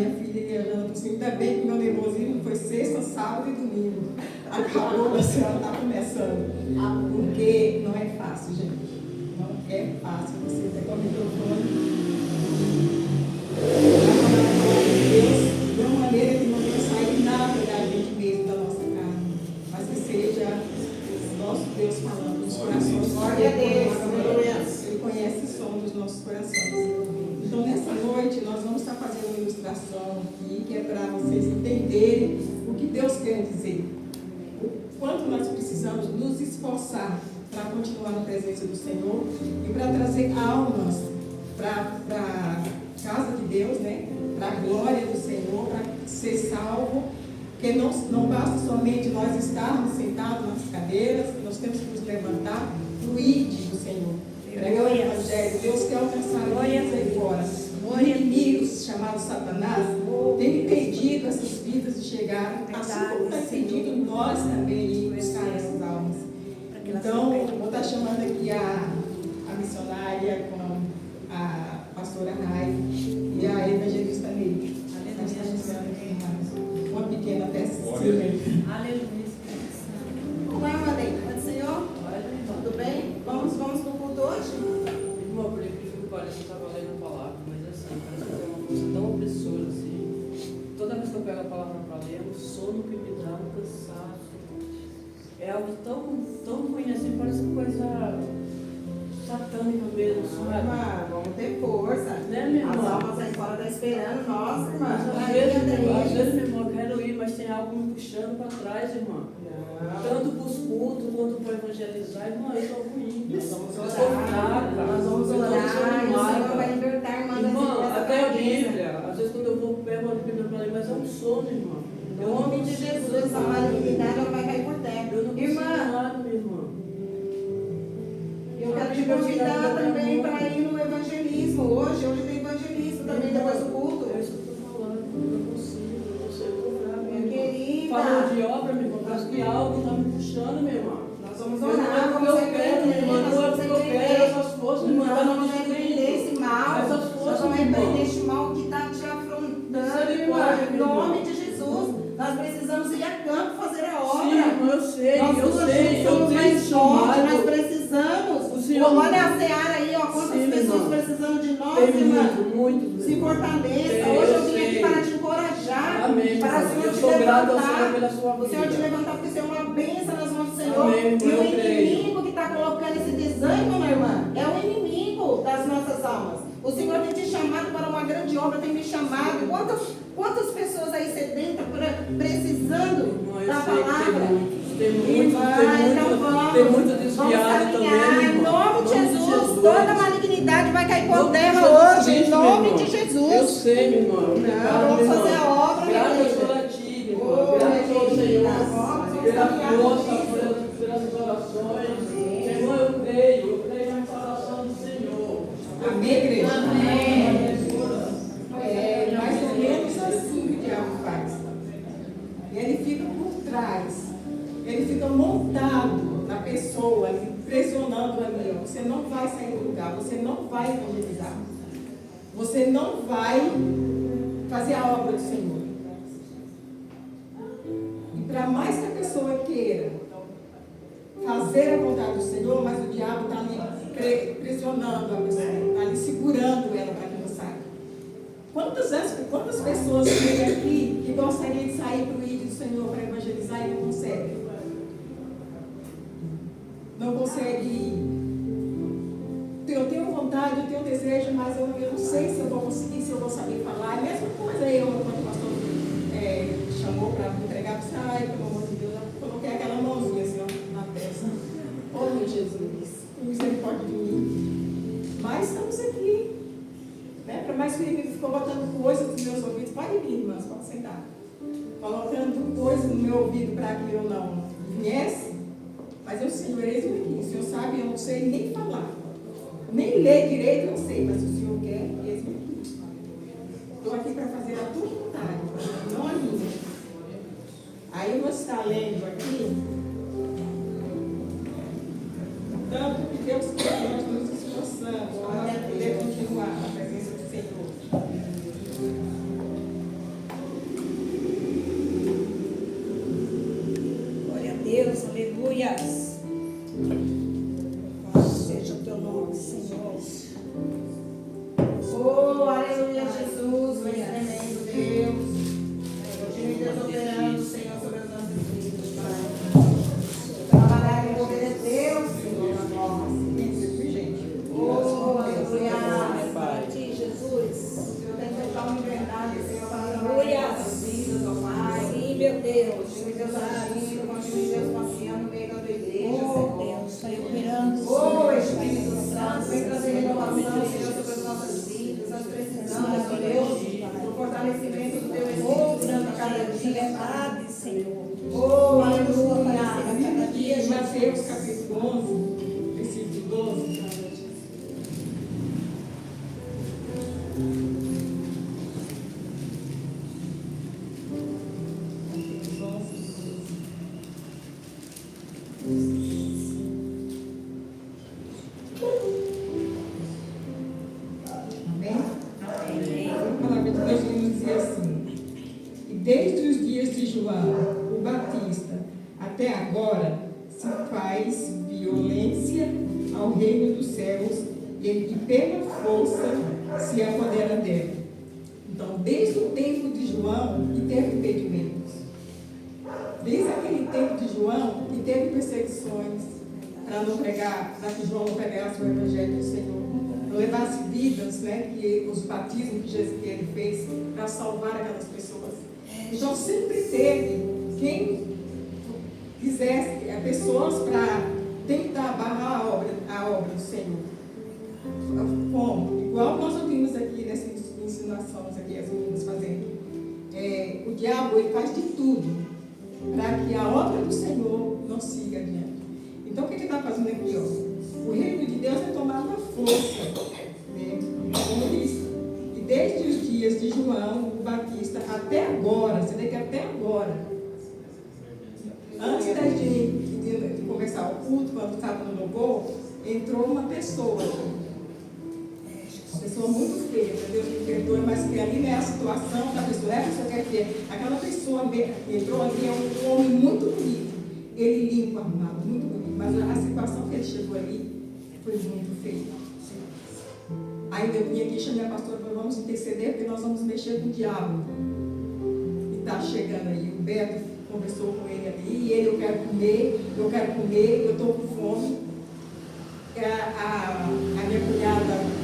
minha filha Eliana, assim, ainda bem que meu nervosismo foi sexta, sábado e domingo. Acabou, a senhora está começando. Porque não é fácil, gente. Não é fácil você pegar o microfone Deus de uma maneira que não vai sair nada da gente mesmo, da nossa carne, mas que seja o nosso Deus falando nos corações. Glória a Deus. Ele conhece o som dos nossos corações. Então, nessa noite, nós vamos estar fazendo uma ilustração aqui, que é para vocês entenderem o que Deus quer dizer. O quanto nós precisamos nos esforçar para continuar na presença do Senhor e para trazer almas para a casa de Deus, né? Para a glória do Senhor, para ser salvo. Porque não basta somente nós estarmos sentados nas cadeiras, nós temos que nos levantar no ID do Senhor. Pregar o Evangelho. Deus quer alcançar vidas aí fora. Os inimigos, chamados Satanás, têm impedido essas vidas de chegar, assim como está impedindo nós também de buscar essas almas. Então, vou estar chamando aqui a missionária com a pastora Rai e a evangelista Neide. Uma pequena festinha. Aleluia. Como é, Madei? Pode, Senhor? Tudo bem? Vamos para o culto hoje? Irmão, por incrível que pareça, eu estava lendo a palavra, mas assim, parece que tem uma coisa tão opressora assim. Toda vez que eu pego a palavra para ler, o sono que me dá, um cansaço. É algo tão ruim assim, parece coisa satânica mesmo, sabe? Irmã, vamos ter força. Né, minha irmã? As almas aí fora estão esperando. Nossa, irmã. Às vezes, meu irmão, eu quero ir, mas tem algo me puxando para trás, irmã. Tanto para os cultos quanto para evangelizar, irmã, eu estou ruim. Nós vamos orar. Nós vamos orar. E o Senhor vai libertar, irmã. Irmã, até a Bíblia. Às vezes quando eu vou pego a Bíblia para ler, mas é um sono, irmã. Em nome de Jesus, a malignidade ela vai cair por terra. Irmã, nada, minha irmã. Eu quero te convidar também para ir no evangelismo. Hoje tem evangelismo também depois do culto. É isso que eu estou falando, eu não consigo, eu estou fraco. Minha querida. Falando de obra, minha irmã, parece que algo está me puxando, minha irmã. Nós vamos orar, vamos repreender, minha irmã, nós vamos repreender. Essas forças, minha irmã, Nós vamos repreender esse mal. Essas Nós forças, vamos minha irmã. repreender este mal que está te afrontando, irmã. Em nome de Jesus, nós precisamos ir a campo fazer a obra. Sim, irmã, eu sei, Nós eu sei, somos mais fortes, nós precisamos. O Senhor, olha a seara aí, ó, quantas sim, pessoas irmã. precisando de nós, Tem irmã. muito. Se fortaleça. Tem, Hoje eu eu vim aqui sei. para te encorajar. Amém, Para o irmã. Senhor Eu te sou grato ao levantar. Senhor pela sua O Senhor te vida. levantar porque você é uma bênção nas mãos do Senhor. Amém, E o eu creio. inimigo que está colocando esse desânimo, minha irmã, é o inimigo das nossas almas. O Senhor tem te chamado para uma grande obra, tem me chamado. Quantas pessoas aí sedentas, precisando Irmã, eu da sei que palavra? tem Então muito desviado também, em irmã. nome de Jesus, toda malignidade vai cair por Nome de terra Jesus hoje, em Cristo, nome meu de irmão. Jesus. Eu sei, meu irmão. Vamos fazer a obra, minha Graças querida. a ti, meu irmão. Graças ao Senhor. Pela força, pelas orações. Meu irmão, eu creio na instalação do Senhor. Amém, igreja? Amém. É mais ou menos assim que o diabo faz. Ele fica por trás. Ele fica montado na pessoa, ali, pressionando ali. Ó. Você não vai sair do lugar, você não vai evangelizar. Você não vai fazer a obra do Senhor. E para mais que a pessoa queira fazer a vontade do Senhor, mas o diabo está ali pressionando a pessoa, está ali segurando ela para que não saia. Quantas pessoas vêm aqui que gostariam de sair para o ID do Senhor para evangelizar e não conseguem? Não consegue ir. Eu tenho vontade, eu tenho desejo, mas eu não sei se eu vou conseguir, se eu vou saber falar. A mesma coisa eu, quando o pastor chamou para me entregar, disse, ai, pelo amor de Deus, eu coloquei aquela mãozinha assim ó, na testa. Oh, meu Jesus, tem misericórdia de mim. Mas estamos aqui. Né? Para mais que ele ficou botando coisas nos meus ouvidos, pode vir, irmãs, pode sentar. Colocando coisas no meu ouvido para que eu não viesse. Mas eu, Senhor, eis-me aqui. O Senhor sabe, eu não sei nem falar. Nem ler direito eu sei, mas o Senhor quer, eis-me aqui. Estou aqui para fazer a tua vontade, não a minha. Aí eu vou estar lendo aqui. Tanto que Deus quer que nós nos esforçamos para poder continuar na presença do Senhor. Yes. Seja o teu nome, Senhor. Oh, aleluia, Jesus, vem tremendo, Deus. Continue Deus operando, Senhor, sobre as nossas vidas, Pai. Trabalhar e obedecer, Senhor, a nós. Oh, aleluia. Pai. Jesus. O Senhor tem total liberdade, Senhor, para trabalhar Aleluia. em nossas vidas, ó Pai. Sim, meu Deus. Continue Deus agindo, continue Deus passeando no meio da tua igreja, Oh, Senhor. Deus, está operando. Oh, Espírito Santo, vem trazer renovação, Senhor, sobre as nossas vidas. Nós precisamos, ó Deus, do fortalecimento do teu Espírito Santo a cada dia. Verdade, Senhor. Oh, A aleluia. cada dia, Em Mateus capítulo 11, versículo 12. Amém? A palavra de Deus nos diz assim: e desde os dias de João, o Batista, até agora, se faz violência ao reino dos céus e pela força se apodera dela. Então, desde o tempo de João, que teve impedimentos. Desde aquele tempo de João, que teve perseguições para não pregar, para que João não pregasse o evangelho do Senhor. Não levasse vidas, né, que os batismos que Jesus que ele fez para salvar aquelas pessoas. Então sempre teve quem quisesse pessoas para tentar barrar a obra do Senhor. Como? Igual nós ouvimos aqui nessas ensinações aqui, as meninas fazendo. O diabo ele faz de tudo para que a obra do Senhor não siga adiante. Então o que ele está fazendo aqui? Ó? O reino de Deus é tomado à força. Né? Como diz. E desde os dias de João, o Batista, até agora, você vê que até agora, antes de começar o culto, quando estava no louvor, entrou uma pessoa aqui. Uma pessoa muito feia, Deus me perdoe, mas que ali não é a situação da pessoa, a pessoa quer ver. Aquela pessoa que entrou ali é um homem muito bonito. Ele limpo, arrumado, muito bonito. Mas a situação que ele chegou ali foi muito feia. Aí eu vim aqui, chamei a pastora e falei, vamos interceder, porque nós vamos mexer com o diabo. E está chegando aí. O Beto conversou com ele ali, e ele, eu quero comer, eu estou com fome. A minha cunhada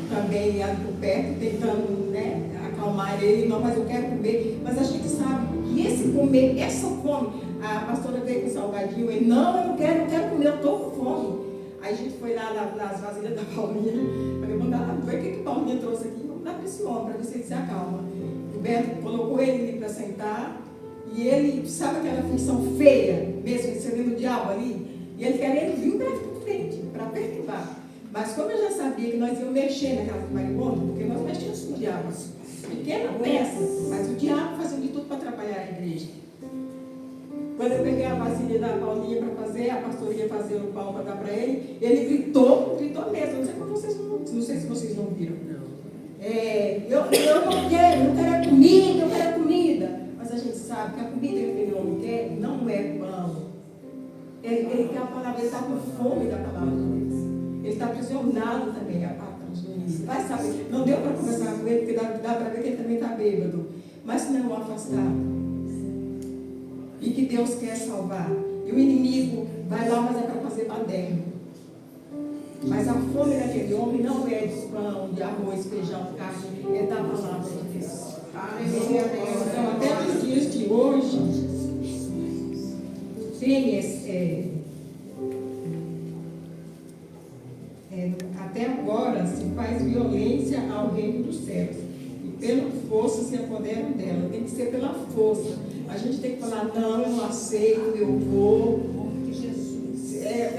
também ali por perto, tentando, né, acalmar ele, não, mas eu quero comer. Mas a gente sabe que esse comer, essa fome, a pastora veio com salgadinho, ele, não, eu não quero comer, eu estou com fome. Aí a gente foi lá nas vasilhas da Paulinha, falei, vamos dar, ver o que a Paulinha trouxe aqui, vamos dar para esse homem, para ver se ele se acalma. O Beto colocou ele ali para sentar, e ele, sabe aquela função feia, mesmo recebendo o diabo ali? E ele querendo vir para frente, para perturbar. Mas como eu já sabia que nós íamos mexer na casa do maribondo, porque nós mexíamos com o diabo, pequena peça, mas o diabo fazendo de tudo para atrapalhar a igreja. Quando eu peguei a vasilha da Paulinha para fazer, a pastora ia fazer o pão para dar para ele, ele gritou mesmo. Não sei se vocês não viram. Eu não quero comida. Mas a gente sabe que a comida que aquele homem quer não é pão. Ele quer a palavra, ele está com fome da palavra de Deus. Ele está aprisionado também a palavra do início. Vai saber, não deu para conversar com ele, porque dá para ver que ele também está bêbado. Mas se não afastar. E que Deus quer salvar. E o inimigo vai lá, mas é para fazer baderno. Mas a fome daquele homem não é de pão, de arroz, feijão, carne, é da palavra de Deus. Aleluia, Deus. Então, até nos dias de hoje, tem até agora se faz violência ao reino dos céus. E pela força se apoderam dela. Tem que ser pela força. A gente tem que falar, não, eu não aceito, eu vou. É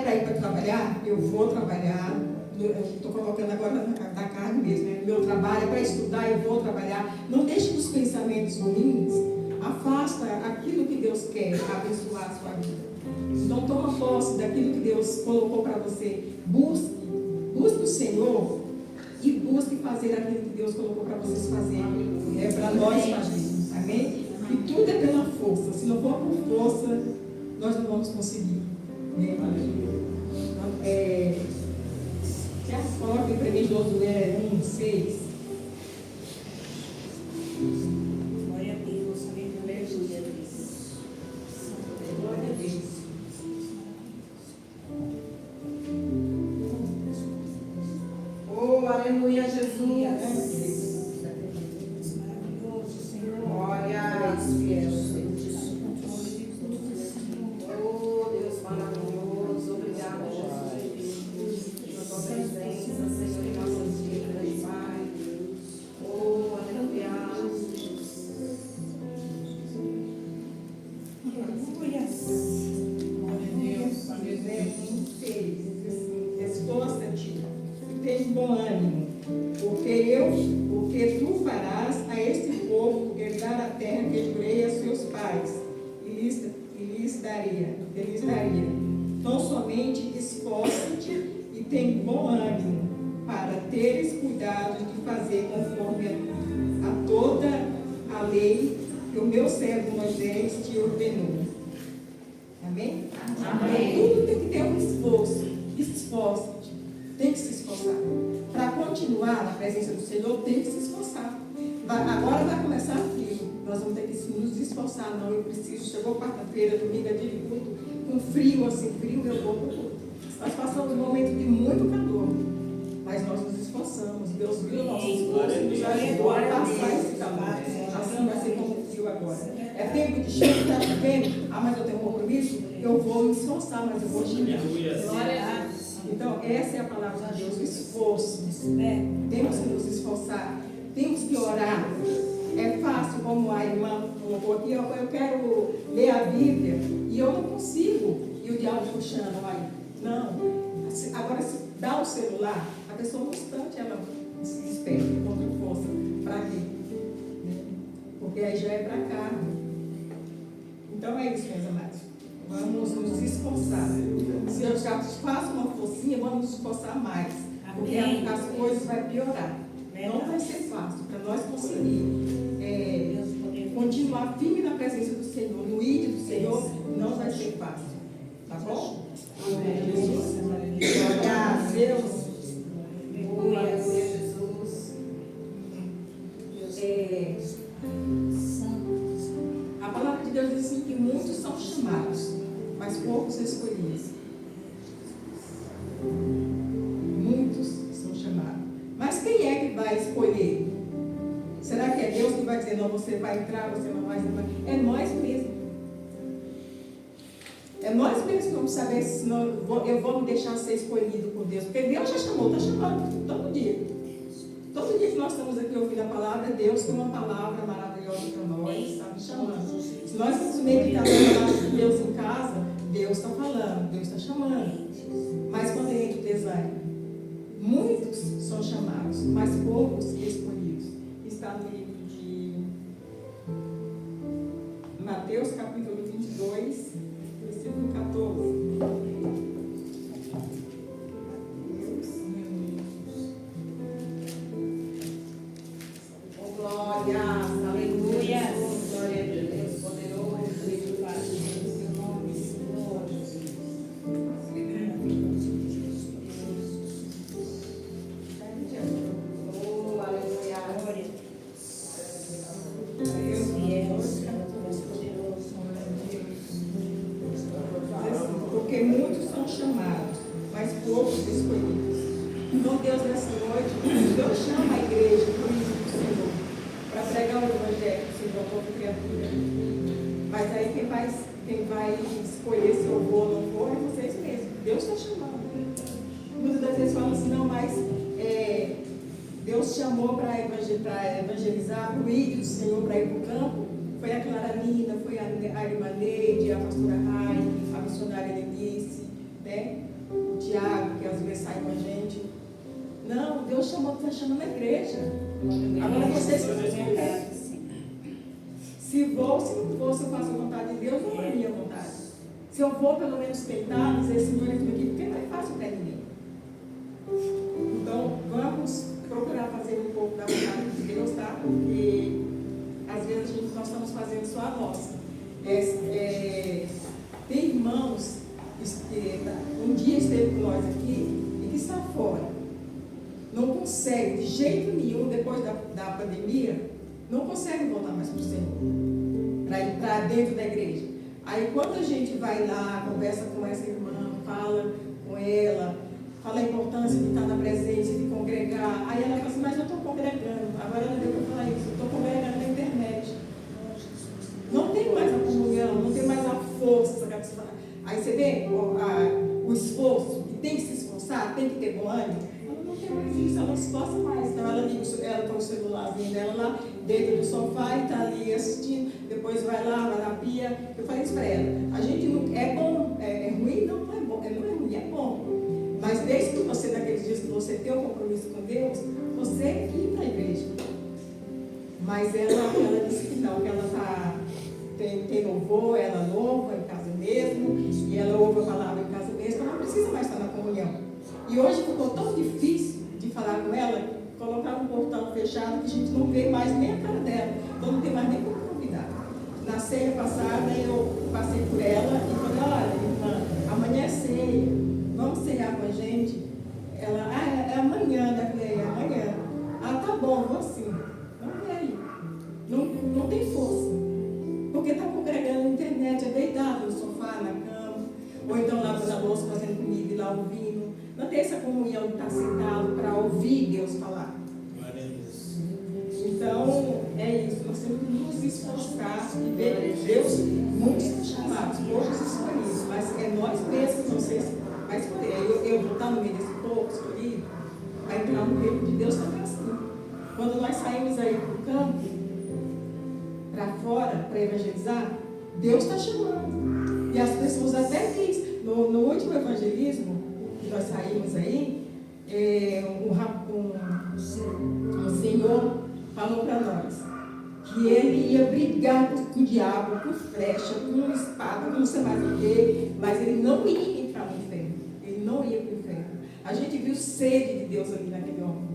para ir para trabalhar? Eu vou trabalhar. Estou colocando agora da carne mesmo, né? Meu trabalho é para estudar, eu vou trabalhar. Não deixe os pensamentos ruins. Afasta aquilo que Deus quer abençoar a sua vida. Então toma posse daquilo que Deus colocou para você. Busque o Senhor e busque fazer aquilo que Deus colocou para vocês fazerem. É para nós fazermos. Amém? E tudo é pela força. Se não for por força, nós não vamos conseguir. Né? Coloque para mim Josué 1:6. Glória a Deus, aleluia. Glória a Deus. Oh, aleluia, Jesus. Maravilhoso, Senhor. Glória a Deus. Oh, Deus maravilhoso. Obrigado, Jesus. Pela tua presença, Senhor, em nossas vidas, Pai. Oh, aleluia. Esforça-te e tem bom ânimo, porque tu farás a este povo herdar a terra que jurei a seus pais, e lhes daria. Então somente esforça-te e tem bom ânimo, para teres cuidado de fazer conforme a toda a lei que o meu servo Moisés te ordenou. Amém? Amém. Tudo tem que ter um esforço. Esforça-te. Tem que se esforçar. Para continuar na presença do Senhor, tem que se esforçar. Agora vai começar frio. Nós vamos ter que nos esforçar. Não, eu preciso. Chegou quarta-feira, domingo, dia de culto, com frio, assim, frio, eu vou para o culto. Nós passamos um momento de muito calor, mas nós nos esforçamos. Deus viu o nosso esforço e nos ajudou a passar esse calor. Assim vai ser como o frio agora. É tempo de chuva, está chovendo. Ah, mas eu tenho um compromisso? Eu vou me esforçar, mas eu vou chegar. Então, essa é a palavra de Deus, o esforço. Temos que nos esforçar, temos que orar. É fácil, como a irmã colocou aqui, eu quero ler a Bíblia e eu não consigo. E o diabo puxando, olha, não. Agora, se dá o celular, a pessoa no instante ela se desperta, encontra força. Para quê? Porque aí já é para cá. Então é isso, meus amados. Vamos nos esforçar. Se eu já faço uma forcinha, vamos nos esforçar mais. Porque as coisas vão piorar. Não vai ser fácil para nós conseguir continuar firme na presença do Senhor, no ídolo do Senhor, não vai ser fácil. Tá bom? Amém. Glória a Deus. Glória a Jesus. A palavra de Deus diz assim que muitos são chamados, mas poucos escolhidos. Muitos são chamados. Mas quem é que vai escolher? Será que é Deus que vai dizer, não, você vai entrar, você não vai entrar? É nós mesmos. É nós mesmos que vamos saber se eu vou me deixar ser escolhido por Deus. Porque Deus já chamou, está chamando todo dia. Todo dia que nós estamos aqui ouvindo a palavra, Deus tem uma palavra maravilhosa para nós, está me chamando. Se nós estamos meditar na palavra de Deus em casa, Deus está falando, Deus está chamando. Mas quando entra o desânimo, muitos são chamados, mas poucos escolhidos. Está no livro de Mateus, capítulo 22, versículo 14. Glória, aleluia, glória a Deus, poderoso, Pai, seu nome, Senhor. Oh, aleluia, glória. Porque muitos são chamados, mas poucos escolhidos. Então Deus nessa noite, Deus chama a igreja, por isso do Senhor, para pregar o evangelho do Senhor como criatura. Mas aí quem vai escolher se eu vou ou não vou é vocês mesmos. Deus está chamando. Muitas das vezes falam assim, não, mas Deus chamou para evangelizar, para o ídolo do Senhor, para ir para o campo. Foi a Clara Nina, foi a irmã Neide, a pastora Rai, a missionária Lenice, né? O Tiago, que às vezes sai com a gente. Não, Deus está chamando a igreja. Agora vocês que vão escolher. Se vou, se não vou, se eu faço a vontade de Deus, não é a minha vontade. Se eu vou, pelo menos tentar dizer, Senhor, eu estou aqui, porque não é fácil para ninguém. Então, vamos procurar fazer um pouco da vontade de Deus, tá? Porque às vezes nós estamos fazendo só a nossa. Tem nós aqui e que está fora, não consegue de jeito nenhum, depois da pandemia, não consegue voltar mais para o Senhor, para entrar dentro da igreja. Aí quando a gente vai lá, conversa com essa irmã, fala com ela, fala a importância de estar na presença, de congregar, aí ela fala assim, mas eu estou congregando, agora ela deu para falar isso, eu estou congregando na internet. Não tem mais a comunhão, não tem mais a força. Aí você vê o esforço, que tem que se esforçar, tem que ter bom ânimo. Ela não tem mais isso, ela não se esforça mais. Então ela liga ela com o celularzinho dela lá, deita no sofá e está ali assistindo, depois vai lá, vai na pia. Eu falei isso para ela. A gente não é bom, é ruim, não é bom, não é ruim, é bom. Mas desde que você, naqueles dias que você tem um compromisso com Deus, você ir para a igreja. Mas ela disse que não, que ela tem louvor, ela louva em casa mesmo, e ela ouve a palavra em casa mesmo, ela não precisa mais estar na comunhão. E hoje ficou tão difícil de falar com ela, colocar um portão fechado que a gente não vê mais nem a cara dela, então não tem mais nem como convidar. Na ceia passada eu passei por ela e falei, olha, irmã, amanhã é ceia, vamos ceiar com a gente? Ela, é amanhã, né? Eu falei, é amanhã. Ah, tá bom, vou sim. Não veio. Não tem força. Porque está congregando na internet, é deitado no sofá, na cama, ou então lavando a louça, fazendo comida e lá ouvindo. Não tem essa comunhão de estar sentado para ouvir Deus falar. Então, é isso. Nós temos que nos esforçar e ver Deus, muitos chamados, poucos escolhidos, mas é nós mesmos que vamos ser mais escolhidos. Eu vou estar no meio desse povo escolhido, vai entrar no reino de Deus também assim. Quando nós saímos aí para o campo, para fora, para evangelizar, Deus está chamando. E as pessoas até diz, no último evangelismo que nós saímos aí, um senhor falou para nós que ele ia brigar com o diabo, com flecha, com espada, com não sei mais o quê, mas ele não ia entrar no inferno. Ele não ia para o inferno. A gente viu sede de Deus ali naquele homem.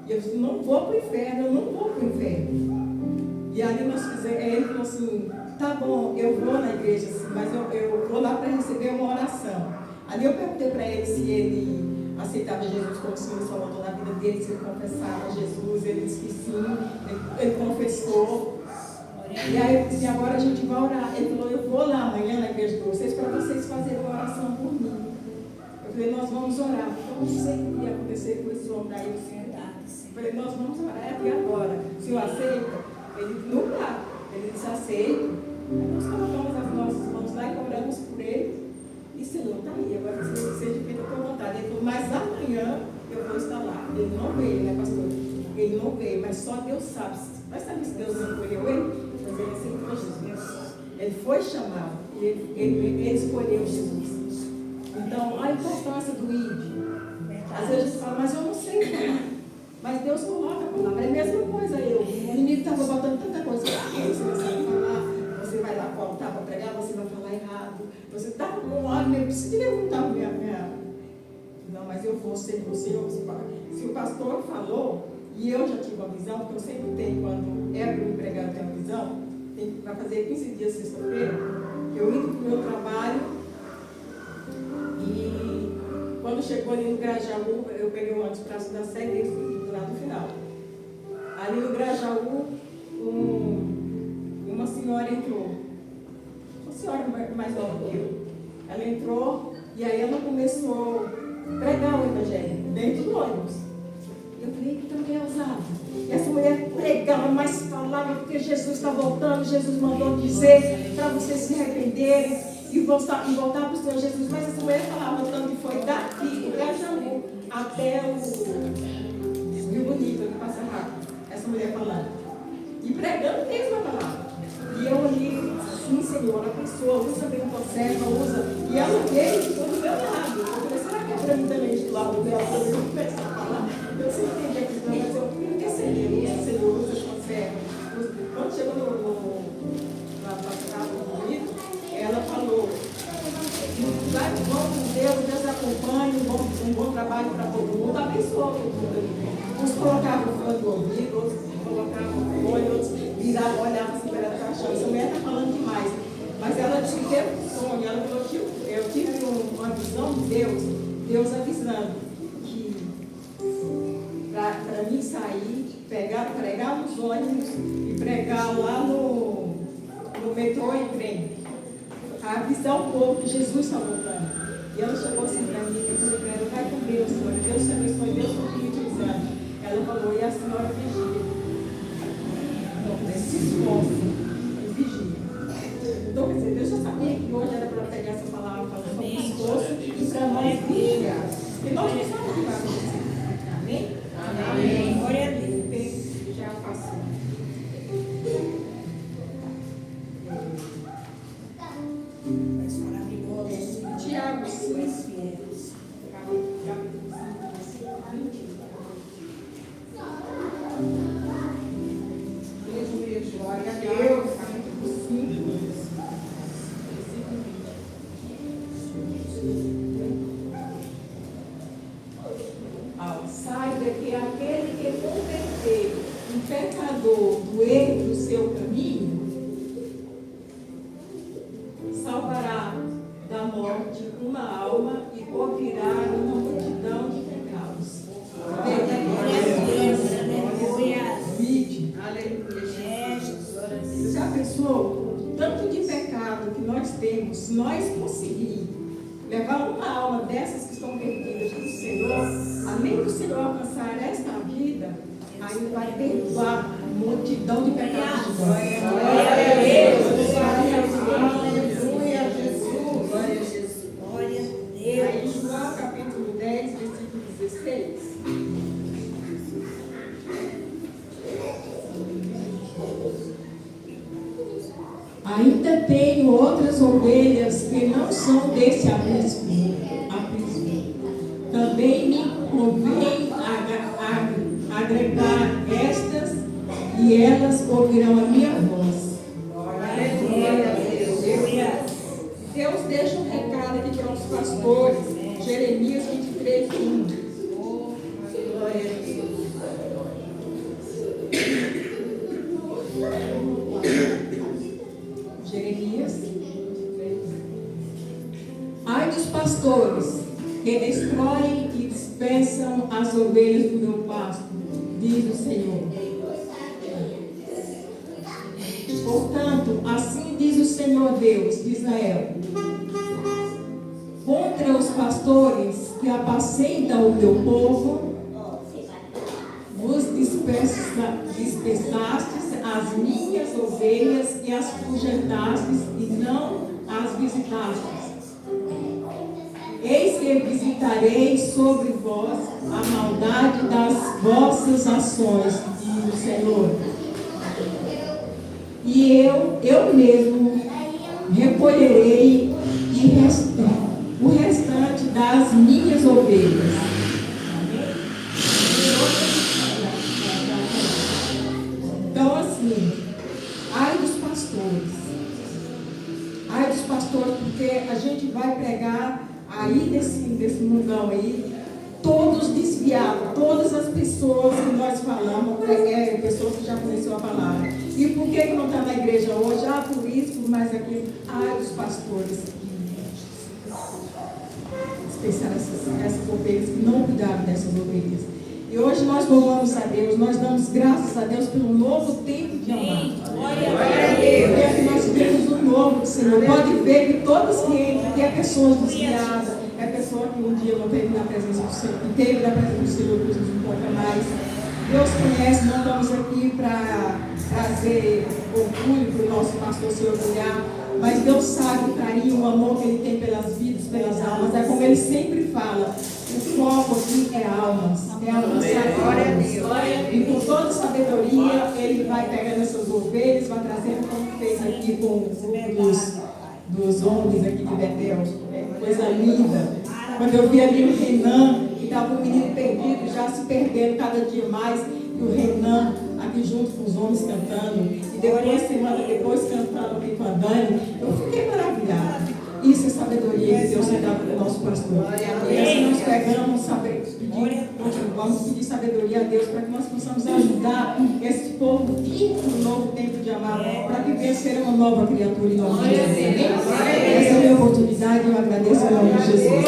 E eu disse, não vou para o inferno, eu não vou para o inferno. E ali nós fizemos, ele falou assim, tá bom, eu vou na igreja, assim, mas eu vou lá para receber uma oração. Ali eu perguntei para ele se ele aceitava Jesus como Senhor e Salvador na vida dele, se ele confessava Jesus, ele disse que sim, ele confessou. E aí eu disse, agora a gente vai orar. Ele falou, eu vou lá amanhã na igreja de vocês para vocês fazerem uma oração por mim. Eu falei, nós vamos orar, porque eu não sei o que ia acontecer com esse homem aí. Eu falei, nós vamos orar, e agora? O senhor aceita? Ele não dá. Ele disse, aceito. Nós colocamos as nossas mãos lá e oramos por ele. E Senhor, está aí, agora seja feita a tua vontade. Ele falou, mas amanhã eu vou estar lá. Ele não veio, né, pastor? Ele não veio, mas só Deus sabe. Vai saber se Deus não escolheu ele? Mas ele aceitou Jesus. Ele foi chamado. Ele escolheu Jesus. Então, a importância do ID. Às vezes a gente fala, mas eu não sei falar. Mas Deus coloca a palavra. É a mesma coisa eu. O inimigo estava botando tanta coisa aqui. Você não sabe falar. Você vai lá para o altar para pregar, você vai falar errado. Você está com óleo, eu preciso levantar minha. Não, mas eu vou ser você. Se o pastor falou, e eu já tive uma visão, porque eu sempre tenho, quando é para me pregar, eu tenho uma visão, para fazer 15 dias, sexta-feira, eu indo para o meu trabalho, e quando chegou ali no Grajaú, eu peguei o ônibus para da Sé lá no final. Ali no Grajaú, uma senhora entrou. Uma senhora mais nova que eu. Ela entrou e aí ela começou a pregar o evangelho dentro do ônibus. Eu falei, que também é ousada. E essa mulher pregava, mas falava porque Jesus está voltando, Jesus mandou dizer para vocês se arrependerem e voltar para o Senhor Jesus. Mas essa mulher falava tanto que foi daqui, do Grajaú, até o Rio Bonito, que passa rápido. Essa mulher falando. E pregando mesmo a palavra. E eu ali, sim, Senhor, a pessoa usa bem o conserva, usa. E ela veio do meu lado. Eu falei, será que é para mim também do lado dela? Eu começar a falar. Eu sei que tem gente, mas eu intercedi. O Senhor usa as conservas. Quando chegou na passada do bonito, ela falou, vai bom com Deus acompanhe, um bom trabalho para todo mundo, abençoa todo mundo. Uns colocavam o fone do ouvido, outros colocavam o olho, outros viravam, olhavam assim para a caixão. Essa mulher está falando demais. Mas ela disse que teve um sonho, ela falou que eu tive uma visão de Deus Deus avisando que para mim sair, pregar nos ônibus e pregar lá no metrô e trem. Avisar o povo que Jesus está voltando. E ela chegou assim para mim, eu falei para ela, vai com Deus, senhora, Deus te abençoe, Deus continue te usando. Ela falou, e a senhora vigia. Então, se esforce e vigia. Então, quer dizer, Deus já sabia que hoje era para pegar essa palavra, falar sobre o esforço e para nós vigiar. E nós não sabemos o que vai acontecer. Amém? Amém. Glória a Deus. Já passou. Mas maravilhoso. Tiago, Suas fiéis. Glória a Deus. Capítulo 5. Saiba que aquele que converter um pecador do erro do seu caminho, salvará da morte uma alma e ouvirá uma multidão de pecados. Vide. É, Jesus. Já pensou? Tanto de pecado que nós temos, se nós conseguirmos levar uma alma dessas que estão perdidas para o Senhor, além do Senhor alcançar esta vida, ainda vai perdoar multidão de pecados. Glória a Deus. Aleluia, Jesus. Glória a Jesus. Glória a Aí, Deus. João capítulo 10, versículo 16. Ainda tenho outras ovelhas que não são desse aprisco. Também me convém agregar estas, e elas ouvirão a minha voz. Deus deixa um recado aqui para os pastores. Jeremias 23, 1. Glória a Deus. Jeremias 23. Ai dos pastores que destroem e dispersam as ovelhas do meu pasto, diz o Senhor. Portanto, assim diz o Senhor Deus de Israel: contra os pastores que apacentam o meu povo, vos dispersastes as minhas ovelhas e as fugentastes e não as visitastes. Eis que visitarei sobre vós a maldade das vossas ações, diz o Senhor. E eu mesmo recolherei o restante das minhas ovelhas. Então, assim, ai dos pastores, porque a gente vai pregar aí desse mundão aí, todos desviados, todas as pessoas que nós falamos, pessoas que já conheceram a palavra. E por que não está na igreja hoje? Por isso, por mais aquilo. Ai dos pastores que especiaram essas ovelhas, que não cuidaram dessas ovelhas. E hoje nós louvamos a Deus, nós damos graças a Deus pelo novo tempo de amar. Glória a Deus. Porque nós temos um novo Senhor. Pode ver que todos que é pessoas desviadas, é pessoa que um dia não teve na presença do Senhor, que teve na presença do Senhor, que nos importa mais. Deus conhece, não estamos aqui para trazer orgulho para o nosso pastor se orgulhar, mas Deus sabe o carinho, o amor que Ele tem pelas vidas, pelas almas. É como Ele sempre fala, o foco aqui é almas, é alcançar almas. E com toda sabedoria, Ele vai pegando essas ovelhas, vai trazendo como fez aqui com o grupo dos homens aqui de Betel. É coisa linda. Quando eu vi ali o Renan, que estava um menino perdido, já se perdendo cada dia mais, e o Renan aqui junto com os homens cantando, e depois, semana depois, cantando aqui com a Dani, eu fiquei maravilhada. Isso é sabedoria que Deus tem dado para o nosso pastor. E assim nós pegamos, vamos pedir sabedoria a Deus para que nós possamos ajudar esse povo vindo no novo tempo de amar, para que venha ser uma nova criatura em nome de Jesus. Essa é a minha oportunidade e eu agradeço em nome de Jesus.